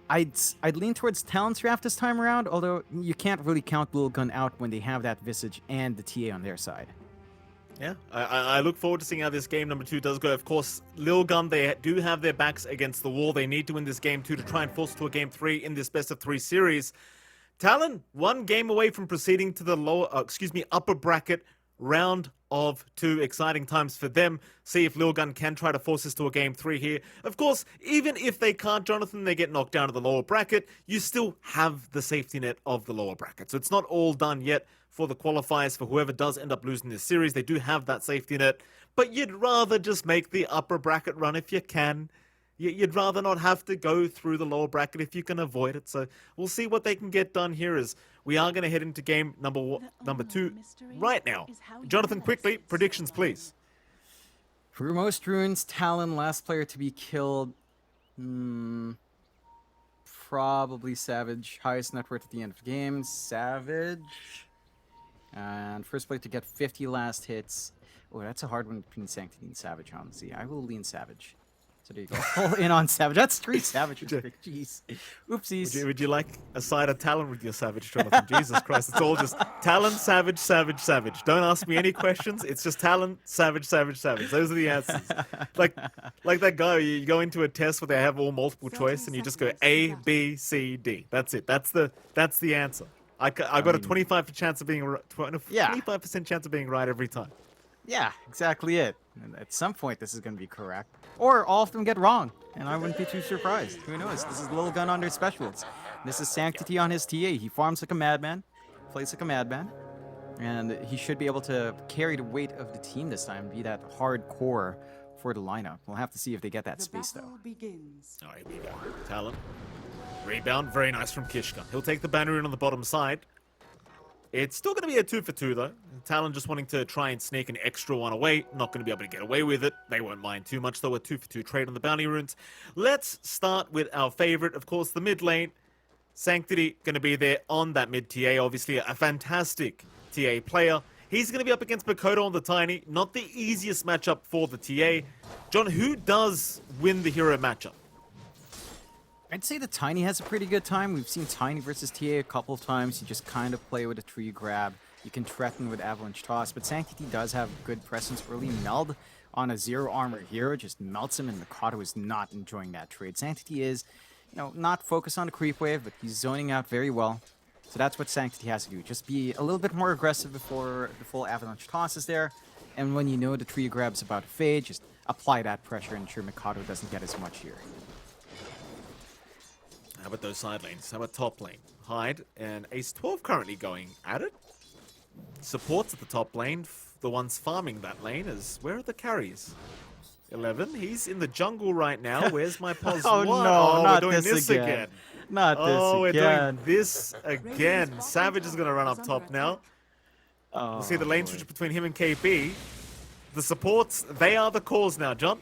I'd lean towards Talon's draft this time around, although you can't really count Lilgun out when they have that Visage and the TA on their side. Yeah, I look forward to seeing how this game number 2 does go. Of course, Lilgun, they do have their backs against the wall. They need to win this game 2 to try and force to a game 3 in this best of 3 series. Talon, one game away from proceeding to the upper bracket round of 2. Exciting times for them. See if Lilgun can try to force this to a game 3 here. Of course, even if they can't, Jonathan, they get knocked down to the lower bracket, you still have the safety net of the lower bracket. So it's not all done yet for the qualifiers. For whoever does end up losing this series, they do have that safety net. But you'd rather just make the upper bracket run if you can. You'd rather not have to go through the lower bracket if you can avoid it. So we'll see what they can get done here, as we are going to head into game number 2 right now. Jonathan, quickly, predictions, please. For most runes, Talon, last player to be killed. Probably Savage. Highest net worth at the end of the game, Savage. And first player to get 50 last hits. Oh, that's a hard one between Sanctity and Savage, honestly. I will lean Savage. So there you go. All in on Savage. That's 3 Savages. Jeez. Oopsies. Would you like a side of Talon with your Savage, Jonathan? Jesus Christ. It's all just Talon, Savage, Savage, Savage. Don't ask me any questions. It's just Talon, Savage, Savage, Savage. Those are the answers. Like that guy, you go into a test where they have all multiple choice and you just go A, B, C, D. That's it. That's the answer. I got a 25% chance of being 25% chance of being right every time. Yeah, exactly it. And at some point, this is going to be correct. Or all of them get wrong, and I wouldn't be too surprised. Who knows? This is Lilgun on their specials. This is Sanctity on his TA. He farms like a madman, plays like a madman, and he should be able to carry the weight of the team this time, be that hardcore for the lineup. We'll have to see if they get that space, though. All right, here we go. Talon. Rebound, very nice from Kishka. He'll take the banner in on the bottom side. It's still going to be a 2 for 2, though. Talon just wanting to try and sneak an extra one away. Not going to be able to get away with it. They won't mind too much, though. A 2 for 2 trade on the bounty runes. Let's start with our favorite, of course, the mid lane. Sanctity going to be there on that mid TA. Obviously, a fantastic TA player. He's going to be up against Makoto on the Tiny. Not the easiest matchup for the TA. John, who does win the hero matchup? I'd say the Tiny has a pretty good time. We've seen Tiny versus TA a couple of times. You just kind of play with a tree grab. You can threaten with Avalanche Toss, but Sanctity does have good presence early. Meld on a 0 armor hero just melts him, and Mikado is not enjoying that trade. Sanctity is, not focused on the creep wave, but he's zoning out very well. So that's what Sanctity has to do. Just be a little bit more aggressive before the full Avalanche Toss is there. And when you know the tree grab's about to fade, just apply that pressure and ensure Mikado doesn't get as much here. How about those side lanes? How about top lane? Hyde and Ace 12 currently going at it. Supports at the top lane. The ones farming that lane is... Where are the carries? 11. He's in the jungle right now. Where's my pos? Oh, what? no, not we're doing this again. Not this Oh, we're again. doing this again. Savage is going to run up top now. Oh, We'll see the lane switch between him and KP. The supports, they are the cause now, John.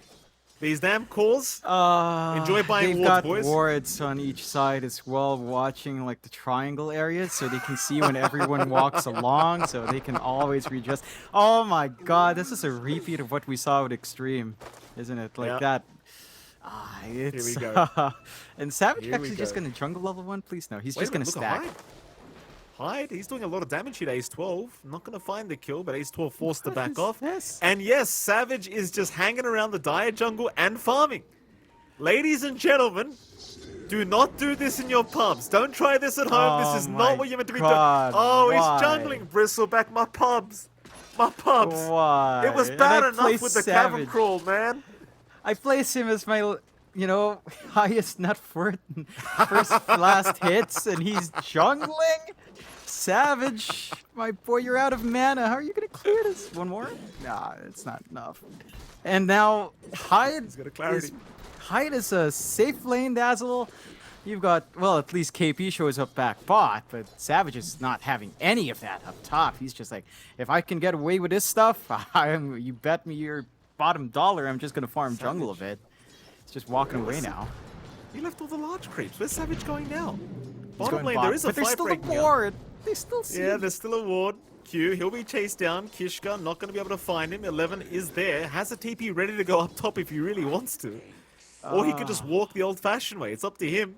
These damn cores. Enjoy buying they've wards, got boys. wards on each side as well, watching like the triangle areas, so they can see when everyone walks along, so they can always readjust. Oh my God, this is a repeat of what we saw with Extreme, isn't it? Like that. It's, Here we go. And Savage Here we actually just go. gonna jungle level 1, please? No, he's Wait just a gonna minute, look at stack. Hyde, he's doing a lot of damage here to Ace 12. Not going to find the kill, but Ace 12 forced to back off. Yes. And yes, Savage is just hanging around the Dire jungle and farming. Ladies and gentlemen, do not do this in your pubs. Don't try this at home. This is not what you're meant to be doing. Oh, why? he's jungling. Bristleback, my pubs. My pubs. Why? It was And bad I enough play with the cavern Savage. crawl, man. I place him as my, highest net worth and last hits, and he's jungling? Savage, my boy, you're out of mana. How are you going to clear this? One more? Nah, it's not enough. And now, Hyde He's got a clarity. is a safe lane dazzle. You've got, well, at least KP shows up back bot, but Savage is not having any of that up top. He's just like, if I can get away with this stuff, you bet me your bottom dollar, I'm just going to farm jungle a bit. He's just walking away now. He left all the large creeps. Where's Savage going now? He's Bottom going lane, bot, there is a but there's fight still a breaking out. ward. They still see Yeah, him. there's still a ward. Q, he'll be chased down. Kishka, not going to be able to find him. 11 is there. Has a TP ready to go up top if he really wants to. Or he could just walk the old-fashioned way. It's up to him.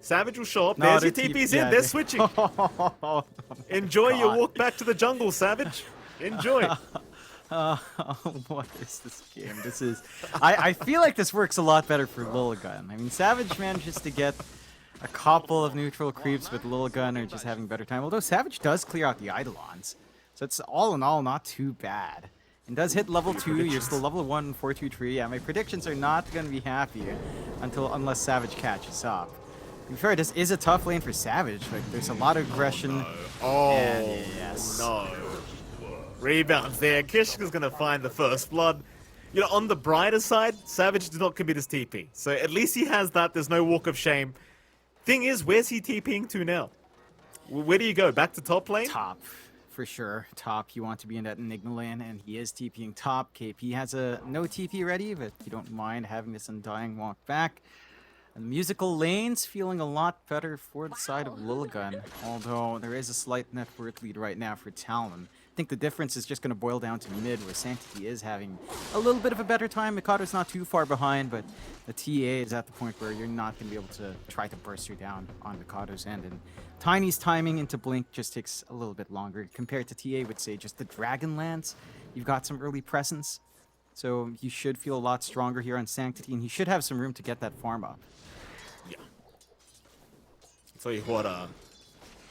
Savage will show up. No, There's your the TP's yeah, in. They're they- switching. Oh my Enjoy your God. walk back to the jungle, Savage. Enjoy. What is this game? This is. I feel like this works a lot better for Lilgun. I mean, Savage manages to get a couple of neutral creeps with Lilgun are just having a better time. Although Savage does clear out the Eidolons. So it's all in all not too bad. And does hit level 2, you're still level 1, 4-2 tree. Yeah, my predictions are not going to be happy unless Savage catches up. To be fair, this is a tough lane for Savage. Like, there's a lot of aggression. Oh, And yes. no. Rebounds there. Kishka's going to find the first blood. You know, on the brighter side, Savage did not commit his TP. So at least he has that. There's no walk of shame. Thing is, where's he TPing to now? Where do you go? Back to top lane? Top, for sure. Top, you want to be in that Enigma lane, and he is TPing top. KP has a no TP ready, but you don't mind having this Undying walk back. And musical lanes feeling a lot better for the side of Lilgun, although there is a slight net worth lead right now for Talon. I think the difference is just going to boil down to mid, where Sanctity is having a little bit of a better time. Mikado's not too far behind, but the TA is at the point where you're not going to be able to try to burst her down on Mikado's end. And Tiny's timing into Blink just takes a little bit longer compared to TA would say just the Dragonlance. You've got some early presence, so you should feel a lot stronger here on Sanctity, and he should have some room to get that farm up. Yeah. I'll tell you what,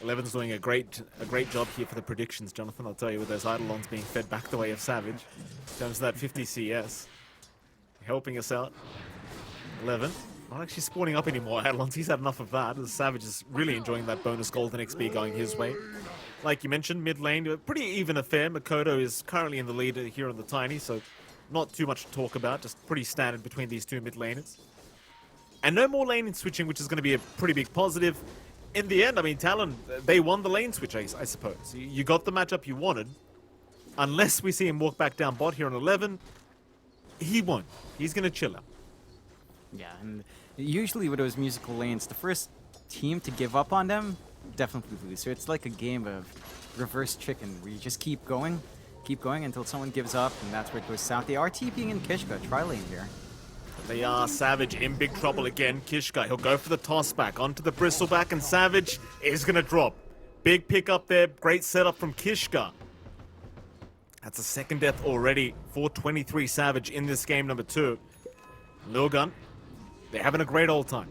11's doing a great job here for the predictions, Jonathan. I'll tell you, with those Eidolons being fed back the way of Savage. In terms of that 50 CS. Helping us out. 11. Not actually spawning up anymore, Eidolons. He's had enough of that, as Savage is really enjoying that bonus golden XP going his way. Like you mentioned, mid lane, a pretty even affair. Makoto is currently in the lead here on the Tiny, so not too much to talk about. Just pretty standard between these two mid laners. And no more lane switching, which is going to be a pretty big positive. In the end, I mean, Talon, they won the lane switch, I suppose. You got the matchup you wanted. Unless we see him walk back down bot here on 11, he won't. He's going to chill out. Yeah, and usually with those musical lanes, the first team to give up on them definitely lose. So it's like a game of reverse chicken, where you just keep going until someone gives up, and that's where it goes south. They are TPing in Kishka, tri-lane here. They are. Savage in big trouble again. Kishka, he'll go for the toss back onto the bristleback, and Savage is going to drop. Big pick up there. Great setup from Kishka. That's a second death already for 23 Savage in this game, number 2. Lilgun, they're having a great old time.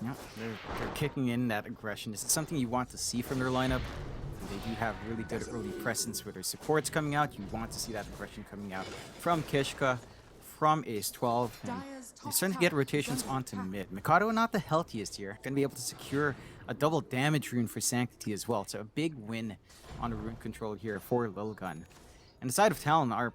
Yeah, they're kicking in that aggression. This is something you want to see from their lineup. They do have really good early presence with their supports coming out. You want to see that aggression coming out from Kishka, from Ace 12. And you're starting to get rotations onto mid. Mikado not the healthiest here. Going to be able to secure a double damage rune for Sanctity as well. So a big win on the rune control here for Lilgun. And the side of Talon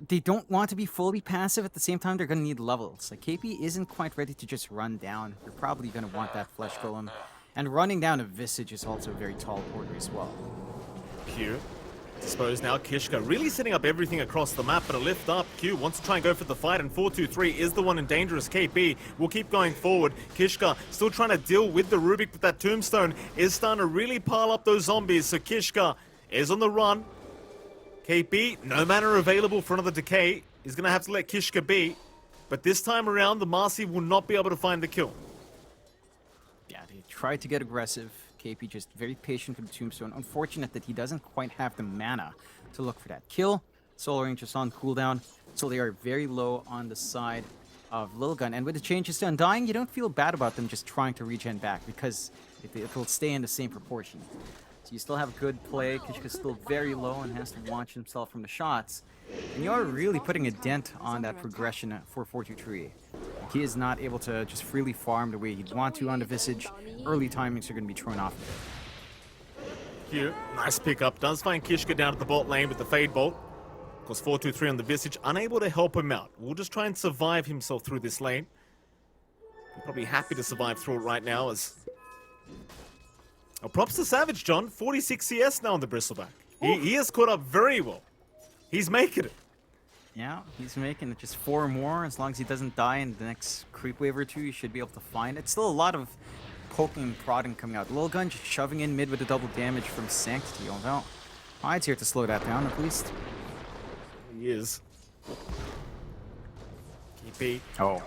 they don't want to be fully passive. At the same time, they're going to need levels. Like, KP isn't quite ready to just run down. They're probably going to want that Flesh Golem. And running down a Visage is also a very tall order as well. Q. I suppose now Kishka really setting up everything across the map, but a lift up. Q wants to try and go for the fight, and 4-2-3 is the one in dangerous. KP will keep going forward. Kishka still trying to deal with the Rubik, but that Tombstone is starting to really pile up those zombies, so Kishka is on the run. KP, no mana available for another decay. He's going to have to let Kishka be. But this time around, the Marcy will not be able to find the kill. Yeah, they tried to get aggressive. KP just very patient with the Tombstone. Unfortunate that he doesn't quite have the mana to look for that kill. Solar Range is on cooldown, so they are very low on the side of Lilgun. And with the changes to Undying, you don't feel bad about them just trying to regen back, because it will stay in the same proportion. So you still have good play. Kishka's still very low and has to launch himself from the shots. And you are really putting a dent on that progression for 4-2-3. He is not able to just freely farm the way he'd want to on the Visage. Early timings are going to be thrown off of it. Q, nice pickup. Does find Kishka down at the bot lane with the Fade Bolt. Of course, 4-2-3 on the Visage, unable to help him out. We'll just try and survive himself through this lane. He's probably happy to survive through it right now as... Oh, props to Savage, John. 46 CS now on the Bristleback. He has caught up very well. He's making it. Yeah, he's making it. Just 4 more. As long as he doesn't die in the next creep wave or 2, you should be able to find it. Still a lot of poking and prodding coming out. Lilgun just shoving in mid with the double damage from Sanctity. Although, Hyde's here to slow that down at least. He is. KP. Oh.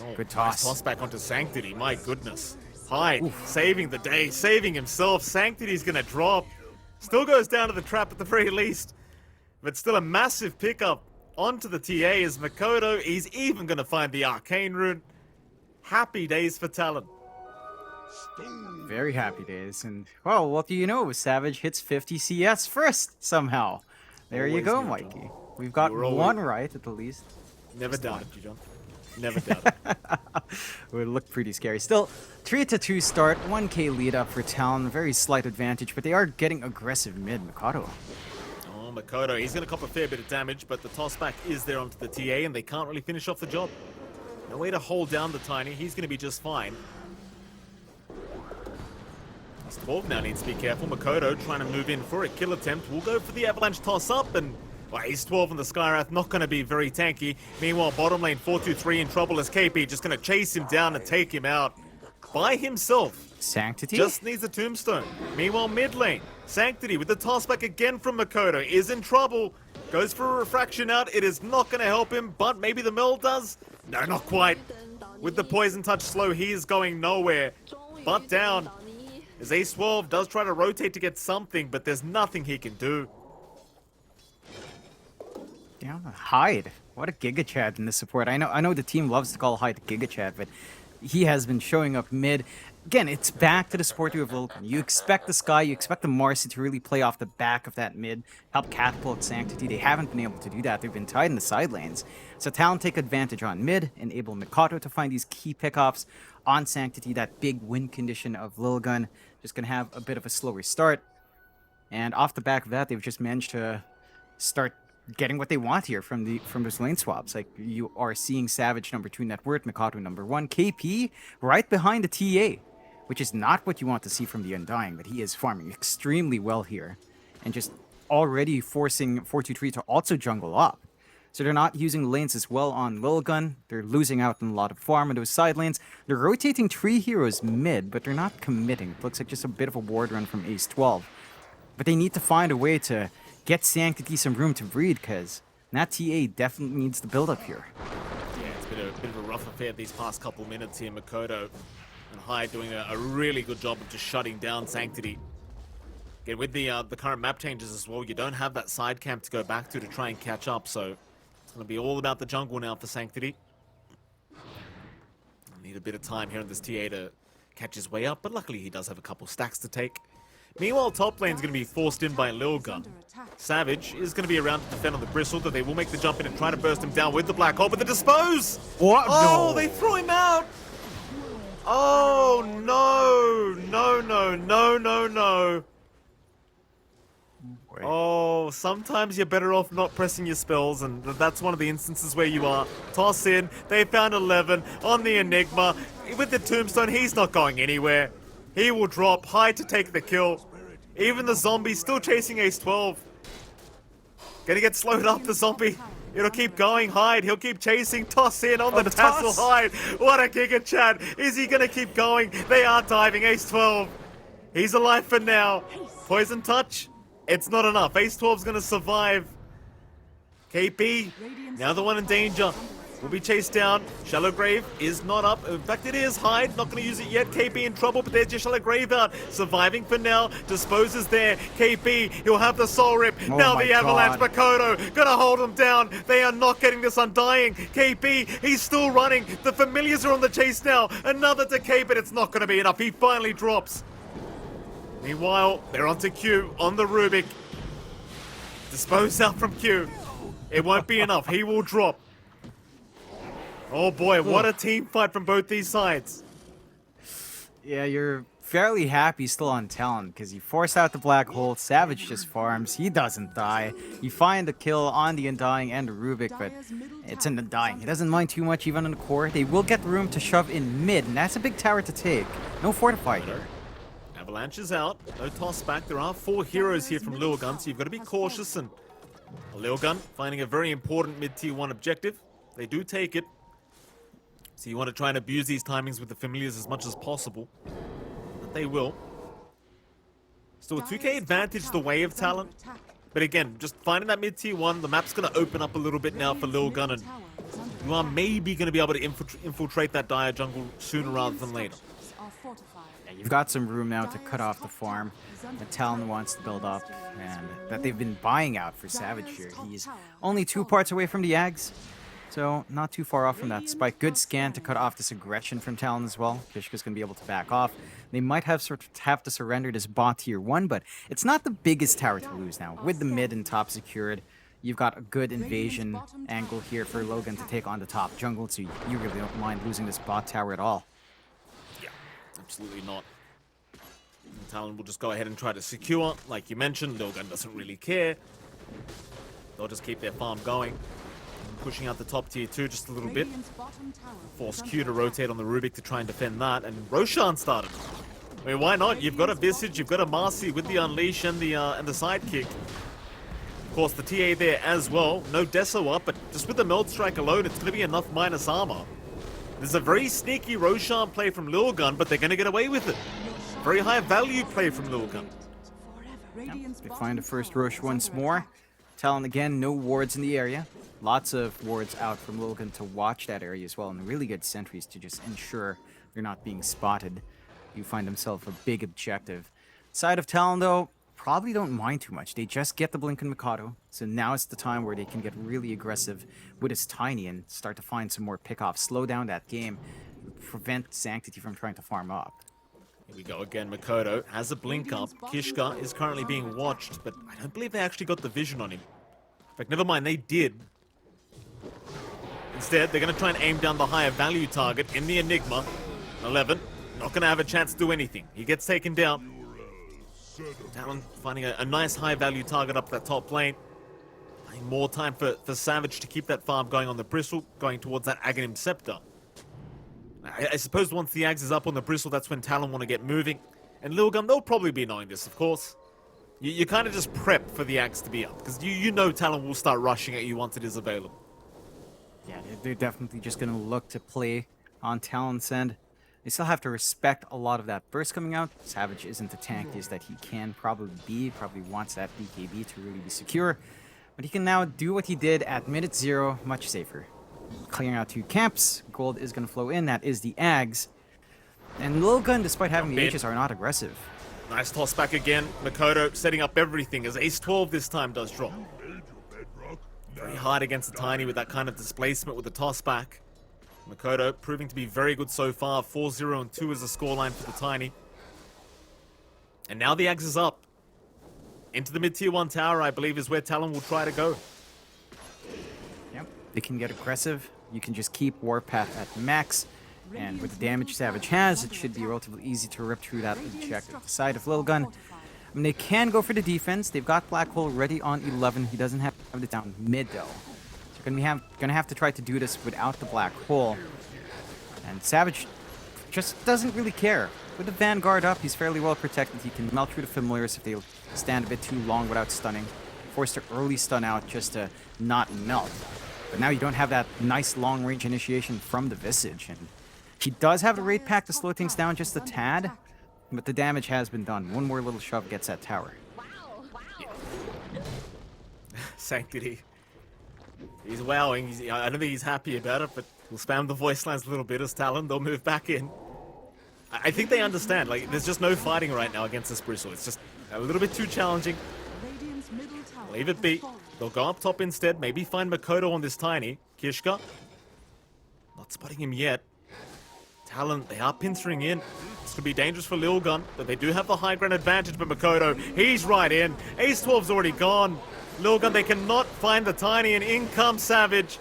Oh, Good nice toss. toss back onto Sanctity, my goodness. Hyde saving the day, saving himself. Sanctity's gonna drop. Still goes down to the trap at the very least. But still a massive pickup onto the TA as Makoto. He's even gonna find the Arcane Rune. Happy days for Talon. Very happy days. And, well, what do you know? Savage hits 50 CS first, somehow. There you Always go, knew it, Mikey. John. We've got You were always- one right, at the least. Never doubted you, John. Never doubted. It would look pretty scary. Still, 3-2 start, 1k lead up for Talon, very slight advantage, but they are getting aggressive mid. Mikado. Oh, Makoto, he's going to cop a fair bit of damage, but the toss back is there onto the TA, and they can't really finish off the job. No way to hold down the Tiny. He's going to be just fine. He's 12 now, needs to be careful. Makoto trying to move in for a kill attempt. We'll go for the Avalanche toss up, and well, he's 12 on the Skywrath, not going to be very tanky. Meanwhile, bottom lane 4-2-3 in trouble as KP just going to chase him down and take him out by himself. Sanctity? Just needs a tombstone. Meanwhile, mid lane, Sanctity with the toss back again from Makoto is in trouble. Goes for a refraction out. It is not going to help him, but maybe the mill does. No, not quite. With the poison touch slow, he is going nowhere. But down. As Ace 12 does try to rotate to get something, but there's nothing he can do. Yeah, Hyde. What a Giga Chad in this support. I know the team loves to call Hyde Giga Chad, but he has been showing up mid. Again, it's back to the support of Lilgun. You expect the Sky, you expect the Marcy to really play off the back of that mid, help catapult Sanctity. They haven't been able to do that. They've been tied in the side lanes. So Talon take advantage on mid, enable Mikato to find these key pickoffs on Sanctity, that big win condition of Lilgun. Just going to have a bit of a slower start. And off the back of that, they've just managed to start getting what they want here from those lane swaps. Like, you are seeing Savage number 2 net worth, Mikato number 1, KP right behind the TA, which is not what you want to see from the Undying, but he is farming extremely well here and just already forcing 4-2-3 to also jungle up. So they're not using lanes as well on Lilgun. They're losing out on a lot of farm in those side lanes. They're rotating 3 heroes mid, but they're not committing. It looks like just a bit of a ward run from Ace 12. But they need to find a way to get Sanctity some room to breathe, because that TA definitely needs to build up here. Yeah, it's been a bit of a rough affair these past couple minutes here. Makoto and Hyde doing a really good job of just shutting down Sanctity. Again, with the current map changes as well, you don't have that side camp to go back to try and catch up, so it's going to be all about the jungle now for Sanctity. Need a bit of time here in this TA to catch his way up, but luckily he does have a couple stacks to take. Meanwhile, top lane's going to be forced in by Lilgun. Savage is going to be around to defend on the Bristle, but they will make the jump in and try to burst him down with the Black Hole, but the Dispose! What? Oh, No. they threw him out! Oh, no! No, no, no, no, no. Wait. Oh, sometimes you're better off not pressing your spells, and that's one of the instances where you are. Toss in, they found 11 on the Enigma. With the Tombstone, he's not going anywhere. He will drop, Hyde to take the kill. Even the zombie still chasing Ace 12. Gonna get slowed up, the zombie. It'll keep going, Hyde. He'll keep chasing. Toss in on the tassel, toss. Hyde. What a Giga Chad. Is he gonna keep going? They are diving. Ace 12. He's alive for now. Poison touch. It's not enough. Ace 12's gonna survive. KP, now the one in danger. Will be chased down. Shallow Grave is not up. In fact, it is. Hyde, not going to use it yet. KP in trouble, but there's your Shallow Grave out. Surviving for now. Disposes there. KP, he'll have the Soul Rip. Oh now my the Avalanche. God. Makoto, going to hold him down. They are not getting this Undying. KP, he's still running. The Familiars are on the chase now. Another decay, but it's not going to be enough. He finally drops. Meanwhile, they're onto Q on the Rubik. Dispose out from Q. It won't be enough. He will drop. Oh boy, what a team fight from both these sides. Yeah, you're fairly happy still on Talon, because you force out the Black Hole, Savage just farms, he doesn't die. You find the kill on the Undying and the Rubik, but it's an Undying. He doesn't mind too much even on the core. They will get room to shove in mid, and that's a big tower to take. No Fortify here. Avalanche is out, no toss back. There are 4 heroes here from Lilgun, so you've got to be cautious. And Lilgun finding a very important mid-tier 1 objective. They do take it. So you want to try and abuse these timings with the Familiars as much as possible. But they will. Still a 2k advantage the way of Talon. But again, just finding that mid-tier 1, the map's going to open up a little bit now for Lilgun. And you are maybe going to be able to infiltrate that dire jungle sooner rather than later. Yeah, you've got some room now to cut off the farm that Talon wants to build up, and that they've been buying out for Savage here. He's only 2 parts away from the Ags, so not too far off from that spike. Good scan to cut off this aggression from Talon as well. Kishka's going to be able to back off. They might have to surrender this bot tier 1, but it's not the biggest tower to lose now. With the mid and top secured, you've got a good invasion angle here for Lilgun to take on the top jungle, so you really don't mind losing this bot tower at all. Yeah, absolutely not. Talon will just go ahead and try to secure. Like you mentioned, Lilgun doesn't really care. They'll just keep their farm going. Pushing out the top tier 2 just a little bit. Force Q to rotate on the Rubik to try and defend that. And Roshan started. I mean, why not? You've got a Visage, you've got a Marcy with the Unleash and the sidekick. Of course, the TA there as well. No Deso up, but just with the Meld Strike alone, it's going to be enough minus armor. There's a very sneaky Roshan play from Lilgun, but they're going to get away with it. Very high value play from Lilgun. Yep. They find a first Rosh once more. Talon again, no wards in the area. Lots of wards out from Lilgun to watch that area as well, and really good sentries to just ensure they're not being spotted. You find themselves a big objective. Side of Talon, though, probably don't mind too much. They just get the Blink and Mikado, so now it's the time where they can get really aggressive with his Tiny and start to find some more pickoffs. Slow down that game, prevent Sanctity from trying to farm up. Here we go again. Makoto has a blink up. Kishka is currently being watched, but I don't believe they actually got the vision on him. In fact, never mind, they did. Instead, they're going to try and aim down the higher value target in the Enigma. 11, not going to have a chance to do anything. He gets taken down. Talon finding a nice high value target up that top lane. More time for Savage to keep that farm going on the Bristle, going towards that Aghanim Scepter. I suppose once the Ags is up on the Bristle, that's when Talon want to get moving. And Lilgun, they'll probably be knowing this, of course. You kind of just prep for the Ags to be up, because you know Talon will start rushing at you once it is available. Yeah, they're definitely just going to look to play on Talon's end. They still have to respect a lot of that burst coming out. Savage isn't the tankiest that he can probably be. Probably wants that BKB to really be secure. But he can now do what he did at minute 0 much safer. Clearing out 2 camps. Gold is going to flow in. That is the Ags. And Lilgun, despite having the H's, are not aggressive. Nice toss back again. Makoto setting up everything as Ace 12 this time does drop. Very hard against the Tiny with that kind of displacement with the toss back. Makoto proving to be very good so far. 4-0 and 2 is the scoreline for the Tiny. And now the Ags is up. Into the mid-tier 1 tower, I believe, is where Talon will try to go. Yep, they can get aggressive. You can just keep Warpath at max. And with the damage Savage has, it should be relatively easy to rip through that objective. The side of Lilgun, I mean, they can go for the defense. They've got Black Hole ready on 11. He doesn't have it down mid, though. So you're gonna have to try to do this without the Black Hole. And Savage just doesn't really care. With the Vanguard up, he's fairly well protected. He can melt through the Familiars if they stand a bit too long without stunning. Forced to early stun out just to not melt. But now you don't have that nice long-range initiation from the Visage. And he does have the Raid Pack to slow things down just a tad. But the damage has been done. One more little shove gets that tower. Sanctity. He's wowing. I don't think he's happy about it, but we'll spam the voice lines a little bit as Talon. They'll move back in. I think they understand. Like, there's just no fighting right now against this Bristle. It's just a little bit too challenging. Leave it be. They'll go up top instead. Maybe find Makoto on this Tiny. Kishka. Not spotting him yet. Talon, they are pincering in. This could be dangerous for Lilgun, but they do have the high ground advantage. But Makoto, he's right in. Ace 12's already gone. Lilgun, they cannot find the Tiny, and in comes Savage.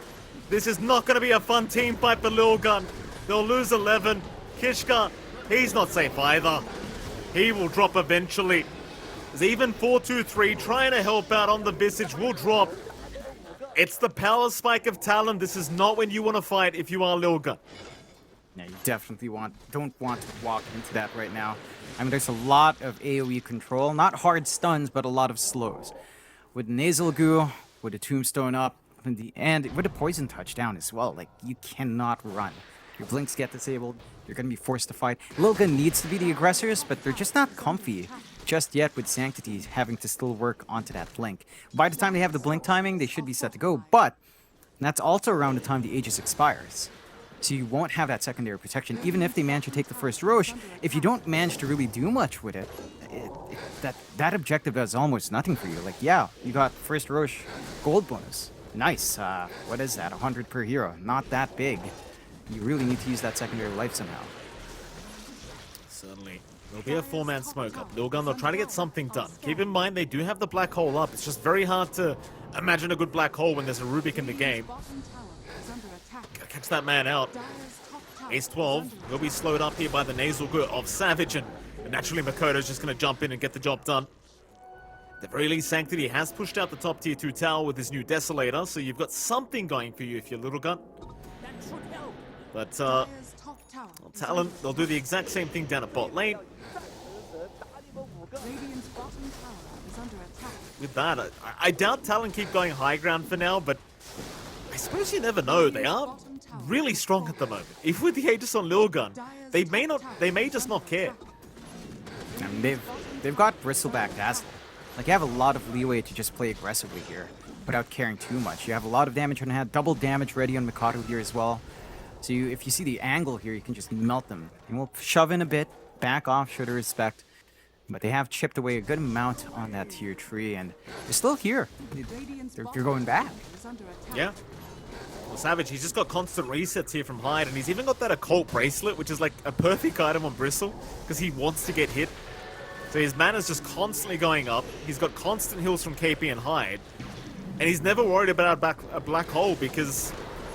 This is not going to be a fun team fight for Lilgun. They'll lose 11. Kishka, he's not safe either. He will drop eventually. There's even 4-2-3 trying to help out on the Visage will drop. It's the power spike of Talon. This is not when you want to fight if you are Lilgun. Yeah, you definitely don't want to walk into that right now. I mean, there's a lot of AoE control. Not hard stuns, but a lot of slows. With Nasal Goo, with a Tombstone up, and with a Poison Touch down as well. Like, you cannot run. Your blinks get disabled. You're going to be forced to fight. Lilgun needs to be the aggressors, but they're just not comfy just yet with Sanctity having to still work onto that blink. By the time they have the blink timing, they should be set to go, but that's also around the time the Aegis expires. So you won't have that secondary protection, even if they manage to take the first Roche. If you don't manage to really do much with it, that objective does almost nothing for you. Like, yeah, you got first Roche gold bonus. Nice. What is that? 100 per hero. Not that big. You really need to use that secondary life somehow. Certainly. There'll be a 4-man smoke up. Lilgun, they'll try to get something done. Keep in mind, they do have the black hole up. It's just very hard to imagine a good black hole when there's a Rubik in the game. Gotta catch that man out. Ace 12 will be slowed up here by the nasal good of Savage, and naturally Makoto's just going to jump in and get the job done. At the very least, Sanctity has pushed out the top tier 2 tower with his new Desolator, so you've got something going for you if you're Lilgun. But, Talon, they'll do the exact same thing down at bot lane. With that, I doubt Talon keep going high ground for now, but I suppose you never know. They are really strong at the moment. Even with the Aegis on Lilgun, they may just not care. I mean, they've got Bristleback Dazzle. Like, you have a lot of leeway to just play aggressively here without caring too much. You have a lot of damage on hand, double damage ready on Mikado here as well. So if you see the angle here, you can just melt them. And we'll shove in a bit, back off, show the respect. But they have chipped away a good amount on that tier 3, and they're still here. They're going back. Yeah. Well, Savage, he's just got constant resets here from Hyde, and he's even got that occult bracelet, which is like a perfect item on Bristle, because he wants to get hit. So his mana's just constantly going up. He's got constant heals from KP and Hyde, and he's never worried about a black hole because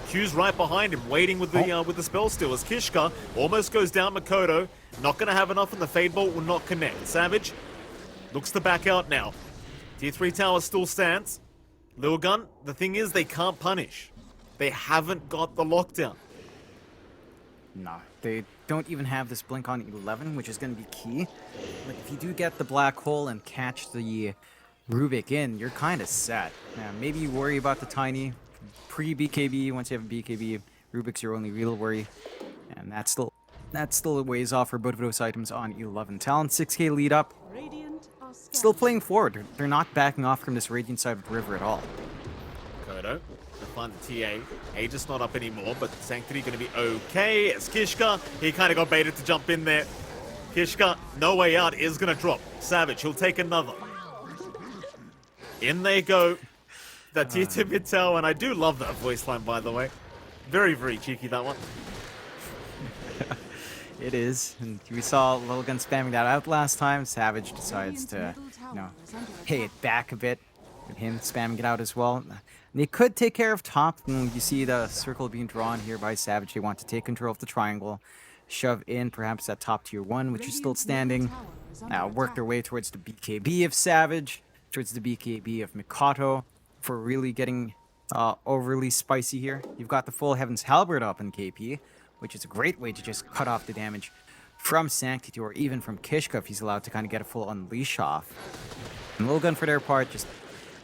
Q's right behind him, waiting with the spell steal as Kishka almost goes down. Makoto not going to have enough, and the Fade Bolt will not connect. Savage looks to back out now. Tier 3 tower still stands. Lilgun, the thing is, they can't punish. They haven't got the lockdown. No, they don't even have this blink on 11, which is going to be key. Like, if you do get the black hole and catch the Rubik in, you're kind of set. Maybe you worry about the Tiny pre-BKB. Once you have a BKB, Rubik's your only real worry. And that's still a ways off for both of those items on 11. Talon 6k lead up. Still playing forward. They're not backing off from this Radiant side of the river at all. Kodo to find the TA. Aegis not up anymore, but Sanctity going to be okay. As Kishka, he kind of got baited to jump in there. Kishka, no way out, is going to drop. Savage, he'll take another. In they go. That tier 2 mid tower, and I do love that voice line, by the way. Very, very cheeky, that one. It is, and we saw Lilgun spamming that out last time. Savage decides to, pay it back a bit with him spamming it out as well. They could take care of top. You see the circle being drawn here by Savage. They want to take control of the triangle, shove in perhaps that top tier 1, which is still standing. Now work their way towards the BKB of Savage, towards the BKB of Mikado for really getting overly spicy here. You've got the full Heaven's Halberd up in KP, which is a great way to just cut off the damage from Sanctity or even from Kishka if he's allowed to kind of get a full unleash off. And Lilgun, for their part, just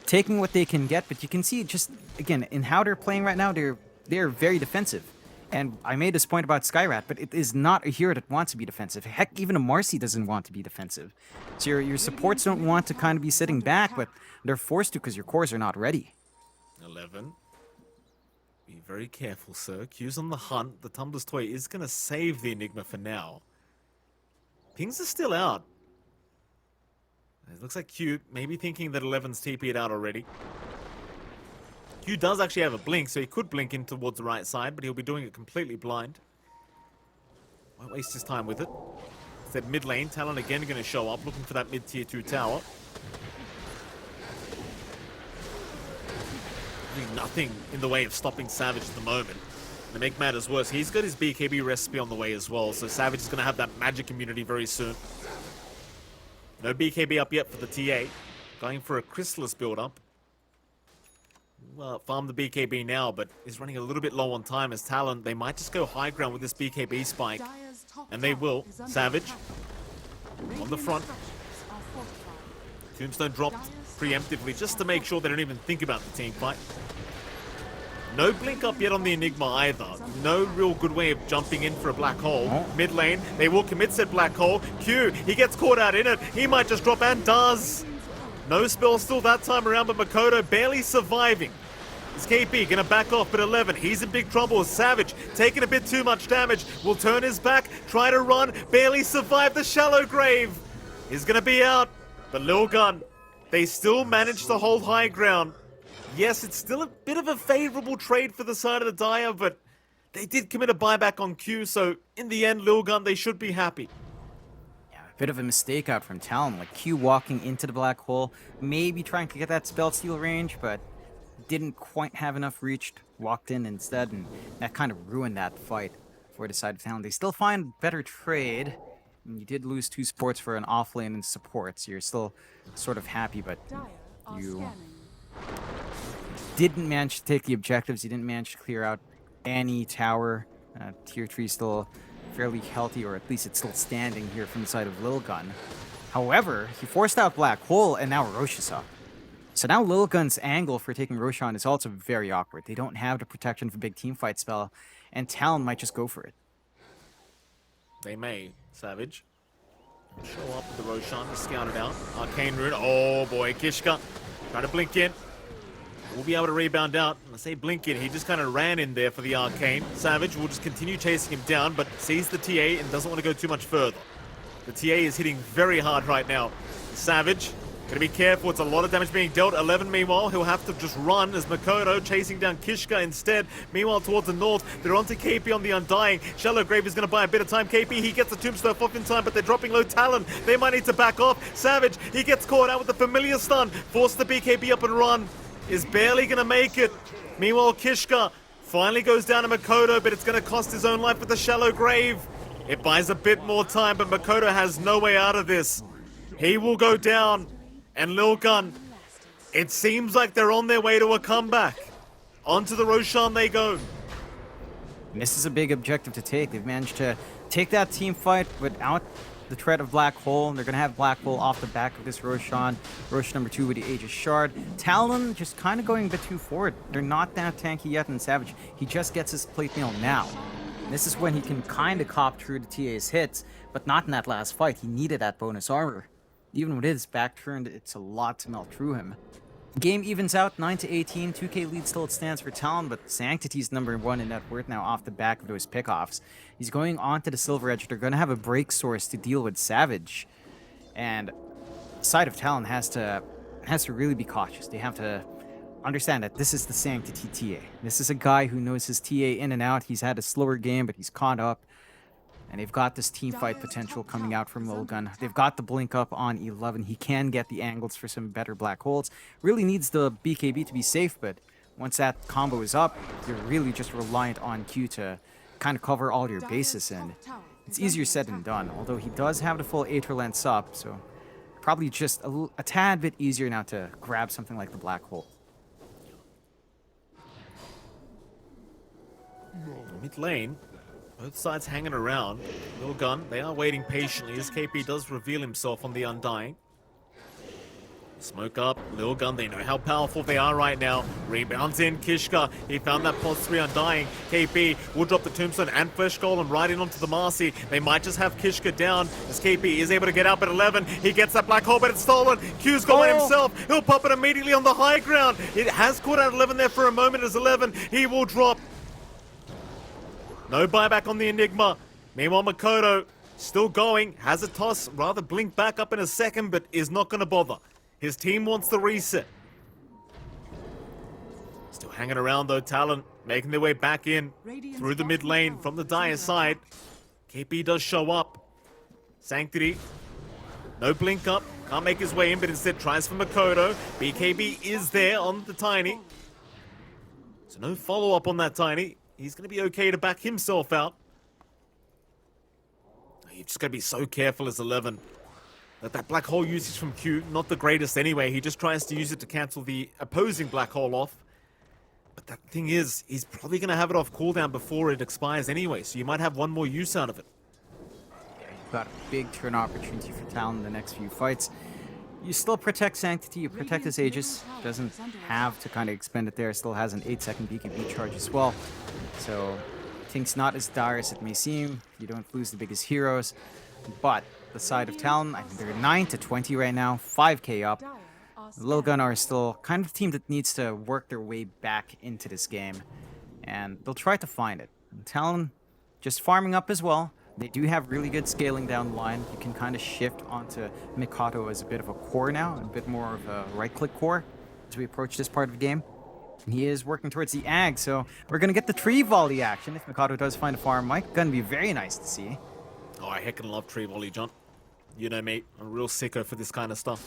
taking what they can get, but you can see just, again, in how they're playing right now, they're very defensive. And I made this point about Skyrat, but it is not a hero that wants to be defensive. Heck, even a Marcy doesn't want to be defensive. So your supports don't want to kind of be sitting back, but they're forced to because your cores are not ready. 11. Be very careful, sir. Q's on the hunt. The Tumbler's Toy is going to save the Enigma for now. Pings are still out. It looks like Q maybe thinking that 11's TP'd out already. Q does actually have a blink, so he could blink in towards the right side, but he'll be doing it completely blind. Won't waste his time with it. Instead, mid lane, Talon again going to show up, looking for that mid-tier 2 tower. Nothing in the way of stopping Savage at the moment. To make matters worse, he's got his BKB recipe on the way as well, so Savage is going to have that magic immunity very soon. No BKB up yet for the TA. Going for a Chrysalis build-up. Well, farm the BKB now, but is running a little bit low on time as Talon. They might just go high ground with this BKB spike. And they will. Savage on the front. Tombstone dropped preemptively just to make sure they don't even think about the team fight. No blink up yet on the Enigma either. No real good way of jumping in for a black hole. Mid lane, they will commit said black hole. Q, he gets caught out in it. He might just drop and does. No spell still that time around, but Makoto barely surviving. Is KP gonna back off, but 11, he's in big trouble. Savage taking a bit too much damage, will turn his back, try to run, barely survive the shallow grave. He's gonna be out, but Lilgun, they still manage to hold high ground. Yes, it's still a bit of a favorable trade for the side of the Dire, but they did commit a buyback on Q, so in the end, Lilgun, they should be happy. Yeah, a bit of a mistake out from Talon, like Q walking into the black hole, maybe trying to get that spell steal range, but didn't quite have enough reach, walked in instead, and that kind of ruined that fight for the side of Talon. They still find better trade. You did lose 2 supports for an offlane and support, so you're still sort of happy, but you didn't manage to take the objectives. You didn't manage to clear out any tower. Tier 3 still fairly healthy, or at least it's still standing here from the side of Lilgun. However, he forced out Black Hole, and now Rosh is up. So now Lilgun's angle for taking Roshan is also very awkward. They don't have the protection for big teamfight spell, and Talon might just go for it. They may. Savage. Show up with the Roshan to scout it out. Arcane Rune. Oh boy, Kishka. Trying to blink in. We'll be able to rebound out. I say blink in, he just kind of ran in there for the Arcane. Savage will just continue chasing him down, but sees the TA and doesn't want to go too much further. The TA is hitting very hard right now. Savage, gotta be careful, it's a lot of damage being dealt. 11, meanwhile, he'll have to just run as Makoto chasing down Kishka instead. Meanwhile, towards the north, they're onto KP on the Undying. Shallow Grave is gonna buy a bit of time. KP, he gets the Tombstone off in time, but they're dropping low Talon. They might need to back off. Savage, he gets caught out with the familiar stun. Forced the BKB up and run. Is barely gonna make it. Meanwhile, Kishka finally goes down to Makoto, but it's gonna cost his own life with the Shallow Grave. It buys a bit more time, but Makoto has no way out of this. He will go down, and Lilgun, it seems like they're on their way to a comeback. Onto the Roshan they go. And this is a big objective to take. They've managed to take that team fight without the threat of Black Hole. They're going to have Black Hole off the back of this Roshan. Roshan number 2 with the Aegis Shard. Talon just kind of going a bit too forward. They're not that tanky yet, and Savage, he just gets his plate mail now. And this is when he can kind of cop through the TA's hits, but not in that last fight. He needed that bonus armor. Even with his back turned, it's a lot to melt through him. Game evens out 9-18. 2K lead still stands for Talon, but Sanctity's number 1 in net worth now off the back of those pickoffs. He's going on to the Silver Edge. They're going to have a break source to deal with Savage. And the side of Talon has to really be cautious. They have to understand that this is the Sanctity TA. This is a guy who knows his TA in and out. He's had a slower game, but he's caught up. And they've got this team fight potential coming out from Lilgun. They've got the blink up on 11. He can get the angles for some better black holes. Really needs the BKB to be safe, but once that combo is up, you're really just reliant on Q to kind of cover all your bases, and it's easier said than done. Although he does have the full Aether Lens up, so probably just a tad bit easier now to grab something like the black hole. Mid lane. Both sides hanging around. Lilgun, they are waiting patiently as KP does reveal himself on the Undying. Smoke up, Lilgun, they know how powerful they are right now. Rebounds in, Kishka, he found that plus 3 Undying. KP will drop the Tombstone and Flesh Golem right in onto the Marcy. They might just have Kishka down as KP is able to get up at 11. He gets that black hole, but it's stolen. Q's got one himself. He'll pop it immediately on the high ground. It has caught out 11 there for a moment as 11. He will drop. No buyback on the Enigma. Meanwhile, Makoto still going. Has a toss. Rather blink back up in a second, but is not going to bother. His team wants the reset. Still hanging around though, Talon making their way back in through the mid lane from the Dire side. KP does show up. Sanctity. No blink up. Can't make his way in, but instead tries for Makoto. BKB is there on the Tiny. So no follow-up on that Tiny. He's going to be okay to back himself out. You've just got to be so careful as 11. That black hole usage from Q, not the greatest anyway. He just tries to use it to cancel the opposing black hole off. But the thing is, he's probably going to have it off cooldown before it expires anyway, so you might have one more use out of it. Yeah, you've got a big turn opportunity for Talon in the next few fights. You still protect Sanctity, you protect his Aegis. Doesn't have to kind of expend it there. Still has an 8-second BKB charge as well. So, things not as dire as it may seem. You don't lose the biggest heroes. But the side of Talon, I think they're 9-20 right now, 5k up. Lilgun are still kind of a team that needs to work their way back into this game, and they'll try to find it. And Talon just farming up as well. They do have really good scaling down the line. You can kind of shift onto Mikado as a bit of a core now, a bit more of a right-click core as we approach this part of the game. And he is working towards the ag, so we're going to get the tree volley action if Mikado does find a farm. Mike, going to be very nice to see. Oh, I heckin' love tree volley, John. You know me, I'm a real sicko for this kind of stuff.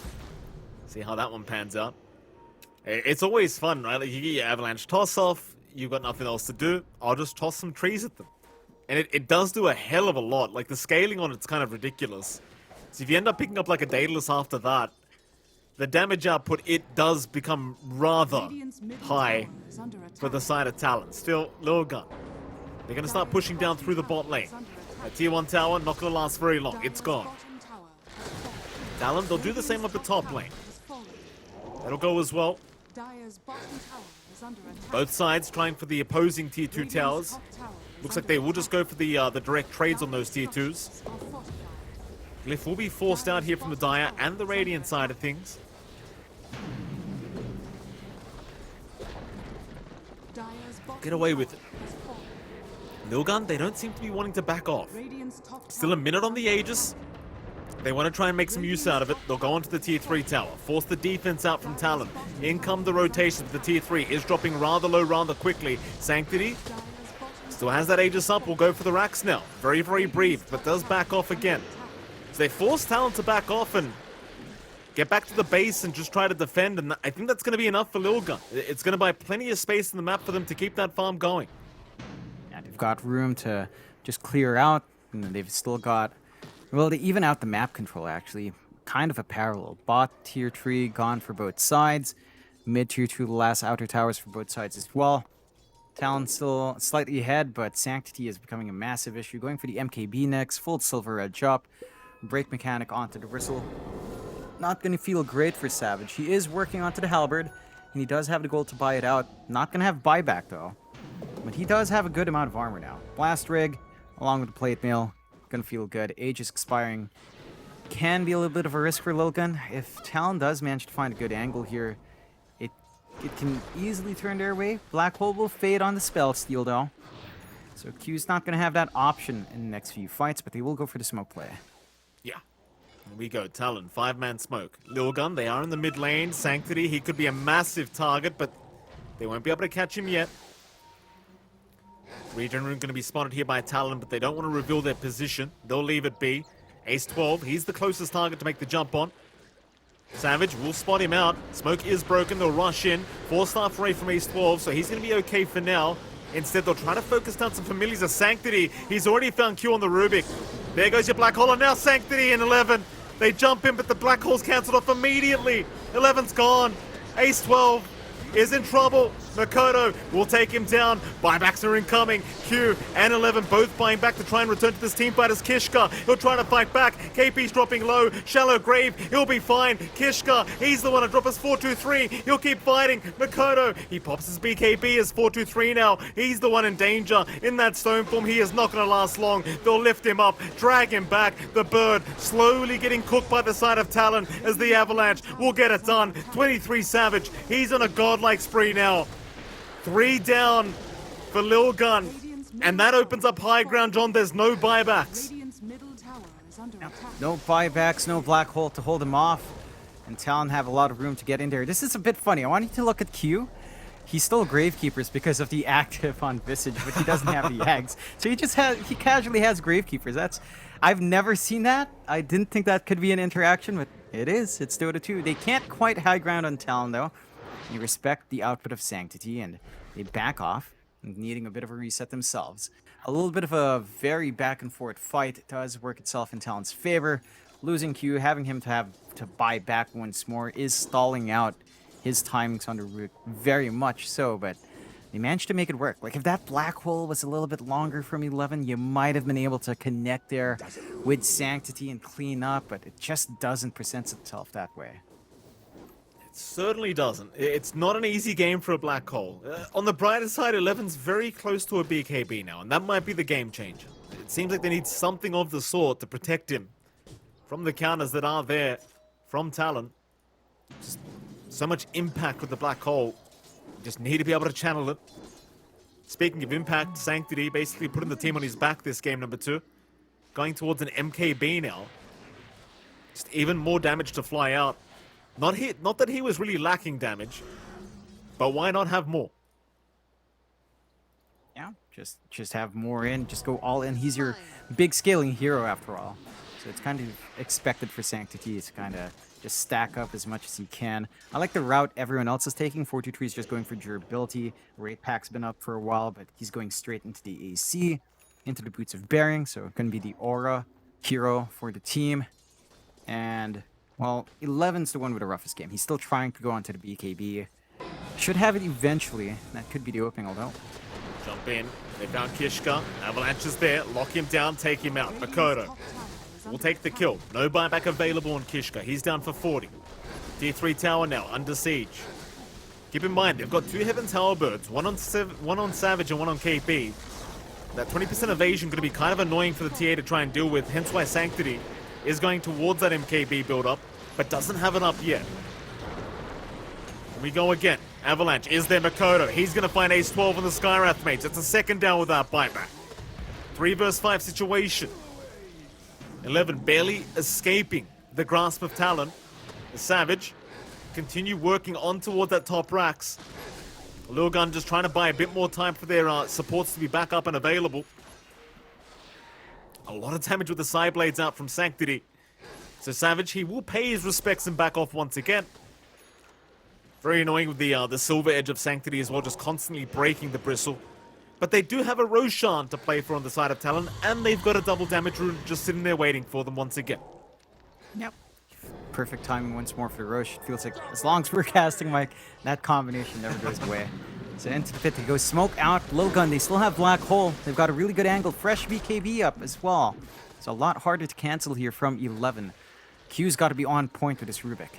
See how that one pans out. It's always fun, right? Like, you get your avalanche toss off, you've got nothing else to do, I'll just toss some trees at them. And it does do a hell of a lot. Like, the scaling on it's kind of ridiculous. So if you end up picking up like a Daedalus after that, the damage output, it does become rather high for the side of Talon. Still, Lilgun. They're going to start pushing down through the bot lane. A tier 1 tower, not going to last very long. It's gone. Talon, they'll do the same up the top lane. That'll go as well. Both sides trying for the opposing tier 2 towers. Looks like they will just go for the direct trades on those tier 2s. Glyph will be forced out here from the Dire and the Radiant side of things. Get away with it. Lilgun, they don't seem to be wanting to back off. Still a minute on the Aegis. They want to try and make some use out of it. They'll go onto the tier 3 tower. Force the defense out from Talon. In come the rotations. The tier 3 is dropping rather low rather quickly. Sanctity still has that Aegis up. Will go for the racks now. Very, very brief, but does back off again. So they force Talon to back off and get back to the base and just try to defend. And I think that's going to be enough for Lilgun. It's going to buy plenty of space in the map for them to keep that farm going. Yeah, they've got room to just clear out. And they've still got... Well, they even out the map control, actually. Kind of a parallel. Bot tier 3 gone for both sides. Mid tier 2, the last outer towers for both sides as well. Talon still slightly ahead, but Sanctity is becoming a massive issue. Going for the MKB next. Full Silver Edge up. Break mechanic onto the Bristle. Not going to feel great for Savage. He is working onto the Halberd, and he does have the goal to buy it out. Not going to have buyback, though. But he does have a good amount of armor now. Blast Rig, along with the Plate Mail. Gonna feel good. Age is expiring. Can be a little bit of a risk for Lilgun. If Talon does manage to find a good angle here, it can easily turn their way. Black Hole will fade on the spell steal though. So Q's not gonna have that option in the next few fights, but they will go for the smoke play. Yeah. Here we go. Talon, 5-man smoke. Lilgun, they are in the mid lane. Sanctity, he could be a massive target, but they won't be able to catch him yet. Regen Rune going to be spotted here by Talon, but they don't want to reveal their position. They'll leave it be. Ace 12, he's the closest target to make the jump on. Savage will spot him out. Smoke is broken, they'll rush in. 4-star Ray from Ace 12, so he's going to be okay for now. Instead, they'll try to focus down some familiars of Sanctity. He's already found Q on the Rubik. There goes your Black Hole, and now Sanctity in 11. They jump in, but the Black Hole's cancelled off immediately. 11's gone. Ace 12 is in trouble. Makoto will take him down. Buybacks are incoming. Q and 11 both buying back to try and return to this team fight as Kishka. He'll try to fight back. KP's dropping low. Shallow grave. He'll be fine. Kishka, he's the one to drop us 4-2-3. He'll keep fighting. Makoto, he pops his BKB as 4-2-3 now. He's the one in danger. In that stone form, he is not going to last long. They'll lift him up, drag him back. The bird slowly getting cooked by the side of Talon as the Avalanche will get it done. 23 Savage. He's on a godlike spree now. 3 down for Lilgun, and that opens up high ground, John. There's no buybacks. No buybacks, no Black Hole to hold him off, and Talon have a lot of room to get in there. This is a bit funny. I want you to look at Q. He stole Gravekeepers because of the active on Visage, but he doesn't have the eggs. So he casually has Gravekeepers. I've never seen that. I didn't think that could be an interaction, but it is. It's Dota 2. They can't quite high ground on Talon though. You respect the output of Sanctity, and they back off, needing a bit of a reset themselves. A little bit of a very back and forth fight does work itself in Talon's favor. Losing Q, having him to have to buy back once more, is stalling out his timings on the route very much so, but they managed to make it work. Like, if that Black Hole was a little bit longer from 11, you might have been able to connect there with Sanctity and clean up, but it just doesn't present itself that way. Certainly doesn't. It's not an easy game for a Black Hole. On the brighter side, 11's very close to a BKB now, and that might be the game changer. It seems like they need something of the sort to protect him from the counters that are there from Talon. Just So much impact with the black hole. Just need to be able to channel it. Speaking of impact, Sanctity basically putting the team on his back this game, number 2. Going towards an MKB now. Just even more damage to fly out. Not that he was really lacking damage, but why not have more? Yeah, just have more in, just go all in. He's your big scaling hero after all. So it's kind of expected for Sanctity to kind of just stack up as much as he can. I like the route everyone else is taking. 423 is just going for durability. Rate Pack's been up for a while, but he's going straight into the AC, into the Boots of Bearing, so it can be the Aura hero for the team. And, well, 11's the one with the roughest game. He's still trying to go onto the BKB. Should have it eventually. That could be the opening, although. Jump in. They found Kishka. Avalanche is there. Lock him down, take him out. Makoto will take the kill. No buyback available on Kishka. He's down for 40. D3 tower now, under siege. Keep in mind, they've got 2 Heaven Tower birds. One on Savage and one on KP. That 20% evasion going to be kind of annoying for the TA to try and deal with. Hence why Sanctity is going towards that MKB build-up, but doesn't have it up yet. Here we go again. Avalanche is there. Makoto. He's going to find Ace 12 on the Skywrath mates. It's a second down without buyback. 3 versus 5 situation. 11 barely escaping the grasp of Talon. The Savage continue working on towards that top racks. Lilgun just trying to buy a bit more time for their supports to be back up and available. A lot of damage with the side blades out from Sanctity. So Savage, he will pay his respects and back off once again. Very annoying with the silver edge of Sanctity as well, just constantly breaking the bristle. But they do have a Roshan to play for on the side of Talon, and they've got a double damage rune just sitting there waiting for them once again. Yep. Perfect timing once more for the Roche. It feels like as long as we're casting, Mike, that combination never goes away. So into the pit they go. Smoke out. Lilgun, they still have Black Hole. They've got a really good angle. Fresh BKB up as well. It's a lot harder to cancel here from 11. Q's got to be on point with this Rubik.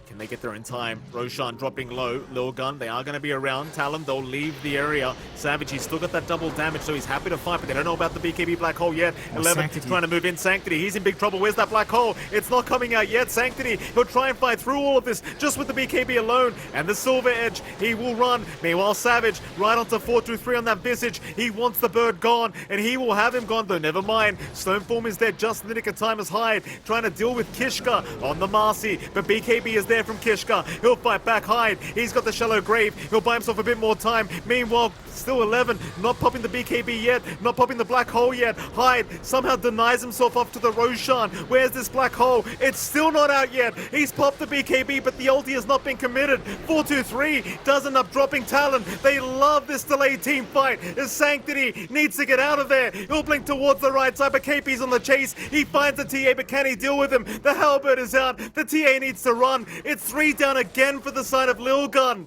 Can they get there in time? Roshan dropping low. Lilgun, they are going to be around. Talon, they'll leave the area. Savage, he's still got that double damage, so he's happy to fight, but they don't know about the BKB Black Hole yet. 11 Sanctity trying to move in. Sanctity, he's in big trouble. Where's that Black Hole? It's not coming out yet. Sanctity, he'll try and fight through all of this just with the BKB alone. And the Silver Edge, he will run. Meanwhile, Savage, right onto 423 on that Visage. He wants the bird gone, and he will have him gone, though. Never mind. Stoneform is there just in the nick of time as Hyde, trying to deal with Kishka on the Marcy, but BKB is there from Kishka. He'll fight back. Hyde, he's got the Shallow Grave. He'll buy himself a bit more time. Meanwhile, still 11, not popping the BKB yet, not popping the Black Hole yet. Hyde somehow denies himself off to the Roshan. Where's this Black Hole? It's still not out yet. He's popped the BKB, but the ulti has not been committed. 423 does end up dropping Talon. They love this delayed team fight. As Sanctity needs to get out of there. He'll blink towards the right side, but KP's on the chase. He finds the TA, but can he deal with him? The Halberd is out. The TA needs to run. It's 3 down again for the side of Lilgun.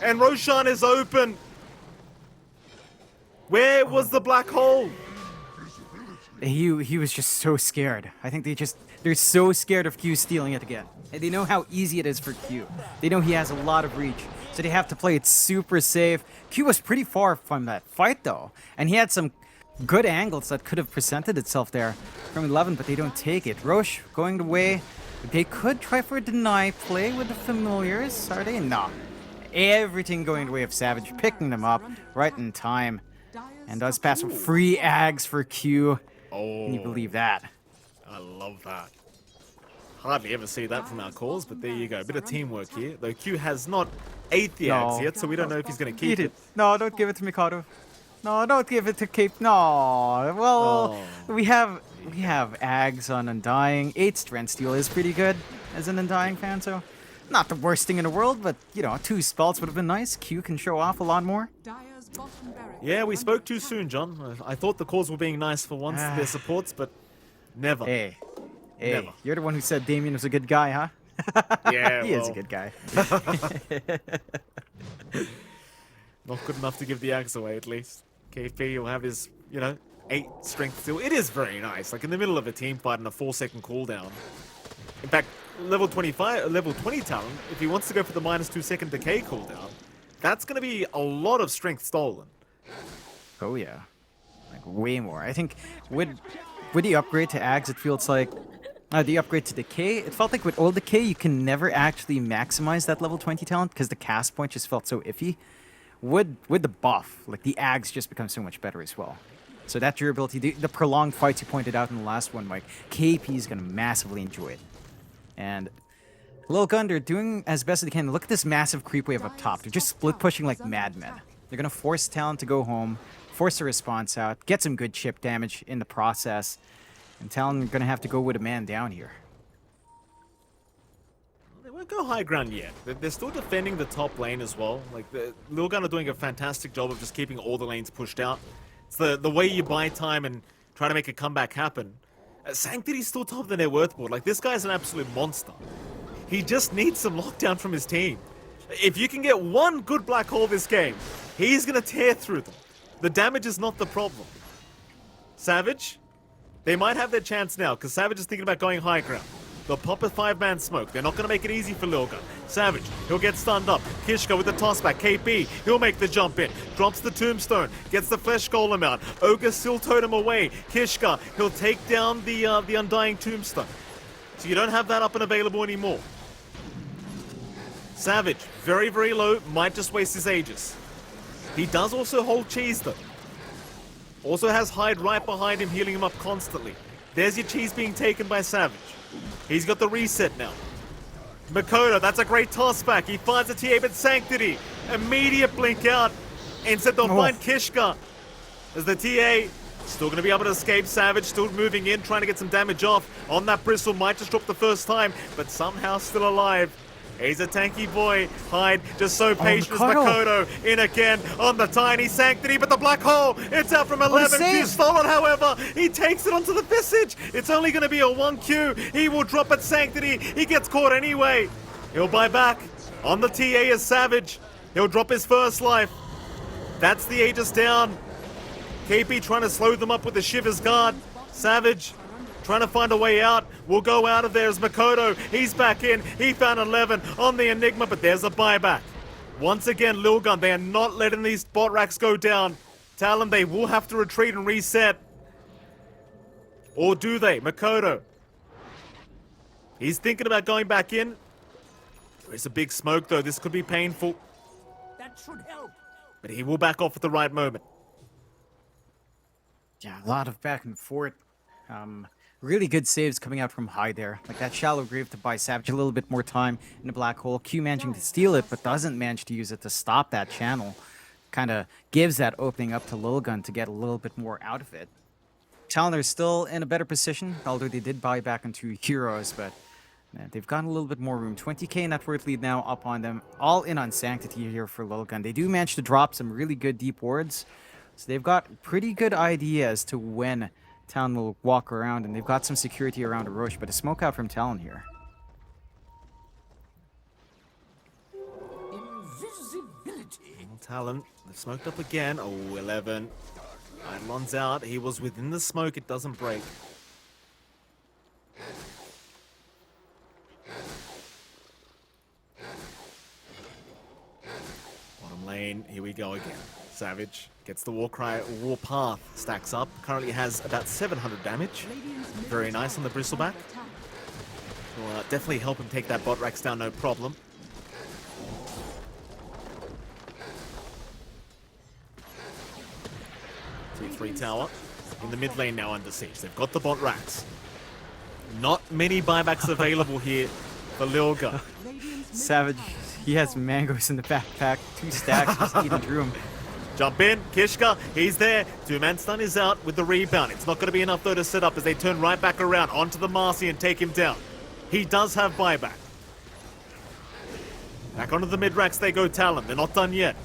And Roshan is open. Where was the Black Hole? He was just so scared. I think they're so scared of Q stealing it again. And they know how easy it is for Q. They know he has a lot of reach, so they have to play it super safe. Q was pretty far from that fight though, and he had some good angles that could have presented itself there from 11, but they don't take it. Roche going the way. They could try for a deny play with the familiars, are they? No. Everything going the way of Savage, picking them up right in time. And does pass some free ags for Q. Oh, Can you believe that? I love that. Hardly ever see that from our calls, but there you go. A bit of teamwork here. Though Q has not ate the ags yet, so we don't know if he's going to keep it. No, don't give it to Mikado. No, don't give it to Cape. No. Well, we have ags on Undying. 8 Strength Steal is pretty good as an Undying fan, so not the worst thing in the world, but, you know, 2 spells would have been nice. Q can show off a lot more. Yeah, we spoke too soon, John. I thought the calls were being nice for once, their supports, but never. Hey, never. You're the one who said Damien was a good guy, huh? Yeah, he is a good guy. Not good enough to give the axe away, at least. KP will have his, 8 strength steal. It is very nice, like in the middle of a team fight and a 4-second cooldown. In fact, level 20 Talon, if he wants to go for the -2 second decay cooldown, that's going to be a lot of strength stolen. Oh yeah, like way more. I think with the upgrade to Ags, it feels like The upgrade to Decay, it felt like with old Decay, you can never actually maximize that level 20 talent because the cast point just felt so iffy. With the buff, like the Ags just become so much better as well. So that durability, the prolonged fights you pointed out in the last one, Mike, KP is going to massively enjoy it. And Lilgun, they're doing as best as they can. Look at this massive creep wave up top. They're just split pushing like madmen. They're going to force Talon to go home, force a response out, get some good chip damage in the process. And Talon are going to have to go with a man down here. They won't go high ground yet. They're still defending the top lane as well. Like, the Lilgun are doing a fantastic job of just keeping all the lanes pushed out. It's the way you buy time and try to make a comeback happen. Sanctity's still top of the net worth board. Like, this guy's an absolute monster. He just needs some lockdown from his team. If you can get one good black hole this game, he's going to tear through them. The damage is not the problem. Savage? They might have their chance now, because Savage is thinking about going high ground. They'll pop a 5-man smoke. They're not going to make it easy for Lilgun. Savage, he'll get stunned up. Kishka with the tossback. KP, he'll make the jump in. Drops the tombstone. Gets the flesh golem out. Ogre still totem away. Kishka, he'll take down the undying tombstone. So you don't have that up and available anymore. Savage, very, very low. Might just waste his Aegis. He does also hold cheese though. Also has Hyde right behind him, healing him up constantly. There's your cheese being taken by Savage. He's got the reset now. Makoto, that's a great toss back. He finds a TA, but Sanctity. Immediate blink out. Instead they'll find Kishka. As the TA still going to be able to escape. Savage still moving in, trying to get some damage off. On that bristle, might just drop the first time, but somehow still alive. He's a tanky boy. Hyde just so patient as Makoto. In again on the tiny Sanctity, but the black hole, it's out from 11. Q stolen, however. He takes it onto the Visage. It's only going to be a 1Q. He will drop at Sanctity. He gets caught anyway. He'll buy back. On the TA is Savage. He'll drop his first life. That's the Aegis down. KP trying to slow them up with the Shiver's Guard. Savage trying to find a way out. Will go out of there as Makoto. He's back in. He found 11 on the Enigma, but there's a buyback. Once again, Lilgun, they are not letting these bot racks go down. Talon, they will have to retreat and reset. Or do they? Makoto. He's thinking about going back in. There's a big smoke, though. This could be painful. That should help. But he will back off at the right moment. Yeah, a lot of back and forth. Really good saves coming out from Hyde there. Like that shallow grave to buy Savage a little bit more time in the black hole. Q managing to steal it, but doesn't manage to use it to stop that channel. Kind of gives that opening up to Lilgun to get a little bit more out of it. Talon are still in a better position, although they did buy back into heroes, but they've got a little bit more room. 20k net worth lead now up on them. All in on Sanctity here for Lilgun. They do manage to drop some really good deep wards, so they've got pretty good idea as to when Talon will walk around, and they've got some security around a Roche, but a smoke out from Talon here. Invisibility. Talon, they've smoked up again. Oh, 11. Eidolon's out. He was within the smoke. It doesn't break. Bottom lane. Here we go again. Savage gets the Warcry. Warpath stacks up. Currently has about 700 damage. Very nice on the Bristleback. Will definitely help him take that bot racks down, no problem. T3 tower in the mid lane now under siege. They've got the bot racks. Not many buybacks available here for Lilgun. Savage, he has mangoes in the backpack. 2 stacks, just eating through them. Jump in, Kishka, he's there. 2-man stun is out with the rebound. It's not going to be enough though to set up as they turn right back around onto the Marcy and take him down. He does have buyback. Back onto the mid-racks they go Talon. They're not done yet.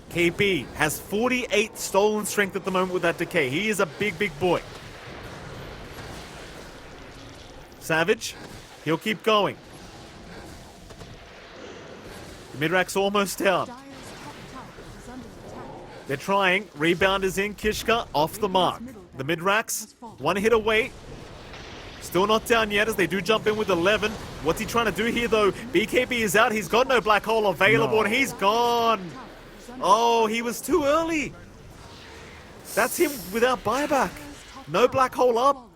KB has 48 stolen strength at the moment with that decay. He is a big, big boy. Savage, he'll keep going. The mid-rack's almost down. They're trying. Rebound is in. Kishka off the mark. The mid-racks, 1 hit away. Still not down yet as they do jump in with 11. What's he trying to do here though? BKB is out. He's got no black hole available and he's gone. Oh, he was too early. That's him without buyback. No black hole up.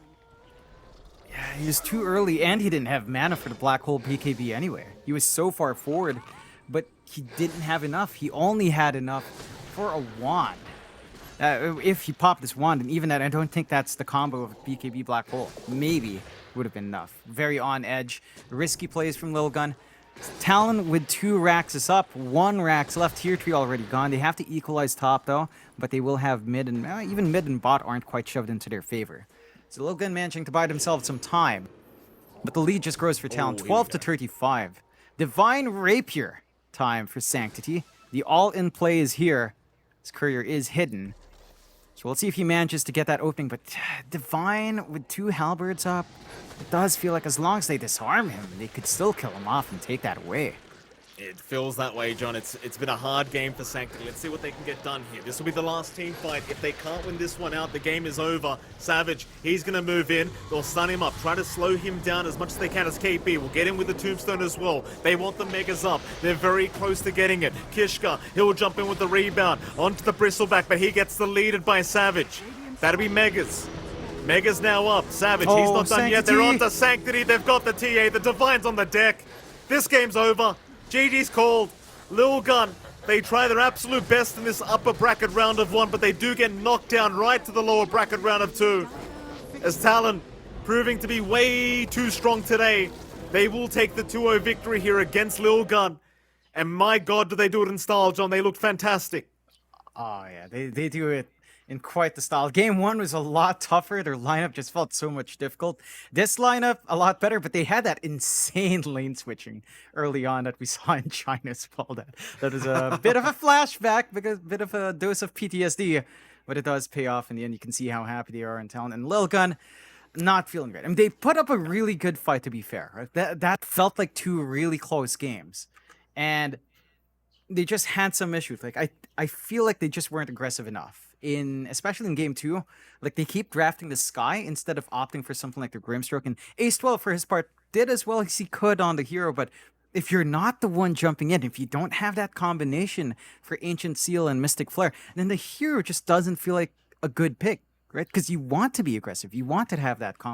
Yeah, he was too early, and he didn't have mana for the Black Hole BKB anyway. He was so far forward, but he didn't have enough. He only had enough for a wand. If he popped this wand, and even that, I don't think that's the combo of BKB Black Hole. Maybe would have been enough. Very on edge. Risky plays from Lilgun. Talon with 2 Raxes up, 1 Rax left, tier 3 already gone. They have to equalize top though, but they will have mid and even mid and bot aren't quite shoved into their favor. So Lilgun managing to buy themselves some time, but the lead just grows for Talon, 12 to 35. Divine Rapier time for Sanctity. The all-in play is here. His courier is hidden. So we'll see if he manages to get that opening, but Divine with 2 halberds up, it does feel like as long as they disarm him, they could still kill him off and take that away. It feels that way, John. It's been a hard game for Sanctity. Let's see what they can get done here. This will be the last team fight. If they can't win this one out, the game is over. Savage, he's going to move in. They'll stun him up, try to slow him down as much as they can as KP. Will get in with the Tombstone as well. They want the Megas up. They're very close to getting it. Kishka, he'll jump in with the rebound. Onto the Bristleback, but he gets the leaded by Savage. That'll be Megas. Megas now up. Savage, he's not done yet. They're on to Sanctity. They've got the TA. The Divine's on the deck. This game's over. GG's called. Lilgun, they try their absolute best in this upper bracket round of 1, but they do get knocked down right to the lower bracket round of 2. As Talon proving to be way too strong today, they will take the 2-0 victory here against Lilgun. And my god, do they do it in style, John. They look fantastic. Oh yeah, they do it in quite the style. Game 1 was a lot tougher. Their lineup just felt so much difficult. This lineup, a lot better, but they had that insane lane switching early on that we saw in China as well. That is a bit of a flashback, because bit of a dose of PTSD, but it does pay off in the end. You can see how happy they are in Talon. And Lilgun, not feeling great. I mean, they put up a really good fight, to be fair. Right? That felt like 2 really close games. And they just had some issues. Like I feel like they just weren't aggressive enough. Especially in game 2, like they keep drafting the Sky instead of opting for something like the Grimstroke. And Ace 12 for his part did as well as he could on the hero, but if you're not the one jumping in, if you don't have that combination for Ancient Seal and Mystic Flare, then the hero just doesn't feel like a good pick, right? Because you want to be aggressive, you want to have that